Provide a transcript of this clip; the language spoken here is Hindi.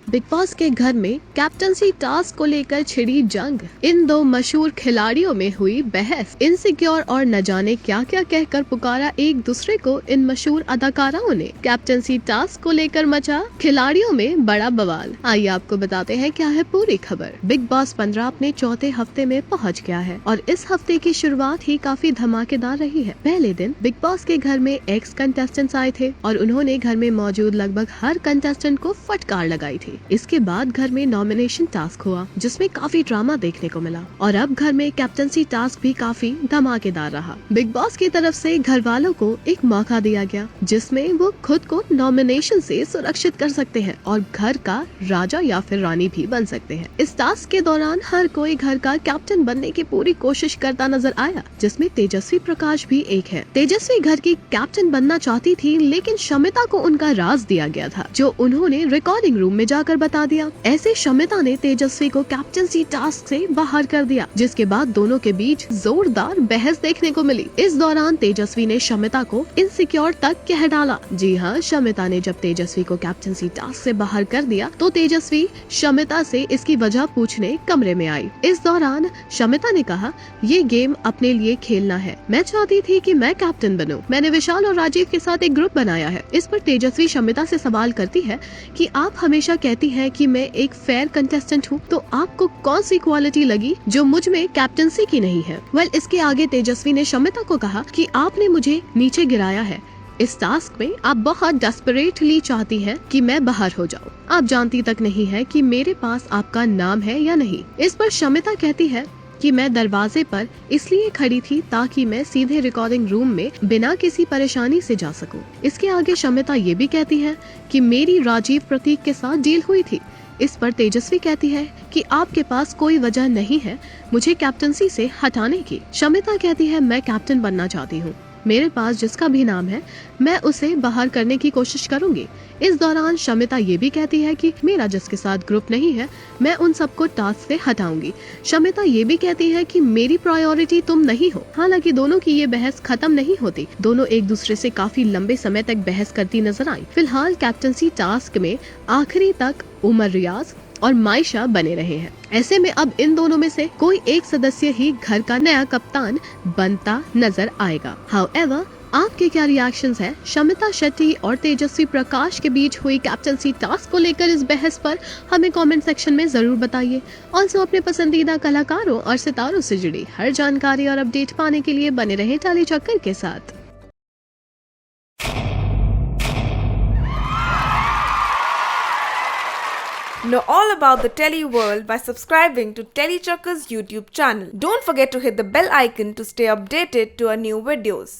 बिग बॉस के घर में कैप्टनसी टास्क को लेकर छिड़ी जंग। इन दो मशहूर खिलाड़ियों में हुई बहस। इनसिक्योर और न जाने क्या क्या कहकर पुकारा एक दूसरे को इन मशहूर अदाकाराओं ने। कैप्टनसी टास्क को लेकर मचा खिलाड़ियों में बड़ा बवाल। आइए आपको बताते हैं क्या है पूरी खबर। बिग बॉस 15 अपने चौथे हफ्ते में पहुंच गया है और इस हफ्ते की शुरुआत ही काफी धमाकेदार रही है। पहले दिन बिग बॉस के घर में एक्स कंटेस्टेंट्स आए थे और उन्होंने घर में मौजूद लगभग हर कंटेस्टेंट को फटकार लगाई थी। इसके बाद घर में नॉमिनेशन टास्क हुआ जिसमें काफी ड्रामा देखने को मिला और अब घर में कैप्टनसी टास्क भी काफी धमाकेदार रहा। बिग बॉस की तरफ से घर वालों को एक मौका दिया गया जिसमें वो खुद को नॉमिनेशन से सुरक्षित कर सकते हैं और घर का राजा या फिर रानी भी बन सकते हैं। इस टास्क के दौरान हर कोई घर का कैप्टन बनने की पूरी कोशिश करता नजर आया जिसमें तेजस्वी प्रकाश भी एक है। तेजस्वी घर की कैप्टन बनना चाहती थी लेकिन शमिता को उनका राज दिया गया था जो उन्होंने रिकॉर्डिंग रूम में जाकर बता दिया। ऐसे शमिता ने तेजस्वी को कैप्टनसी टास्क से बाहर कर दिया जिसके बाद दोनों के बीच जोरदार बहस देखने को मिली। इस दौरान तेजस्वी ने शमिता को इनसिक्योर तक कह डाला। जी हाँ, शमिता ने जब तेजस्वी को कैप्टनसी टास्क से बाहर कर दिया तो तेजस्वी शमिता से इसकी वजह पूछने कमरे में आई। इस दौरान शमिता ने कहा, ये गेम अपने लिए खेलना है, मैं चाहती थी कि मैं कैप्टन बनूं। मैंने विशाल और राजीव के साथ एक ग्रुप बनाया है। इस पर तेजस्वी शमिता से सवाल करती है कि आप हमेशा कहती हैं कि मैं एक फेयर कंटेस्टेंट हूँ, तो आपको कौन सी क्वालिटी लगी जो मुझ में कैप्टनसी की नहीं है? इसके आगे तेजस्वी ने शमिता को कहा कि आपने मुझे नीचे गिराया है। इस टास्क में आप बहुत डेस्परेटली चाहती हैं कि मैं बाहर हो जाऊं। आप जानती तक नहीं है कि मेरे पास आपका नाम है या नहीं। इस पर शमिता कहती है कि मैं दरवाजे पर इसलिए खड़ी थी ताकि मैं सीधे रिकॉर्डिंग रूम में बिना किसी परेशानी से जा सकूं। इसके आगे शमिता ये भी कहती है कि मेरी राजीव प्रतीक के साथ डील हुई थी। इस पर तेजस्वी कहती है कि आपके पास कोई वजह नहीं है मुझे कैप्टनसी से हटाने की। शमिता कहती है, मैं कैप्टन बनना चाहती हूँ, मेरे पास जिसका भी नाम है मैं उसे बाहर करने की कोशिश करूंगी। इस दौरान शमिता ये भी कहती है कि मेरा जिसके साथ ग्रुप नहीं है मैं उन सबको टास्क से हटाऊंगी। शमिता ये भी कहती है कि मेरी प्रायोरिटी तुम नहीं हो। हालांकि दोनों की ये बहस खत्म नहीं होती। दोनों एक दूसरे से काफी लंबे समय तक बहस करती नजर आई। फिलहाल कैप्टनसी टास्क में आखिरी तक उमर रियाज और मायशा बने रहे हैं। ऐसे में अब इन दोनों में से कोई एक सदस्य ही घर का नया कप्तान बनता नजर आएगा। हाउएवर, आपके क्या रिएक्शंस हैं शमिता शेट्टी और तेजस्वी प्रकाश के बीच हुई कैप्टनसी टास्क को लेकर इस बहस पर? हमें कमेंट सेक्शन में जरूर बताइए। ऑल्सो अपने पसंदीदा कलाकारों और सितारों से जुड़ी हर जानकारी और अपडेट पाने के लिए बने रहें टैली चक्कर के साथ। Know all about the Telly world by subscribing to Telly Chakka's YouTube channel. Don't forget to hit the bell icon to stay updated to our new videos.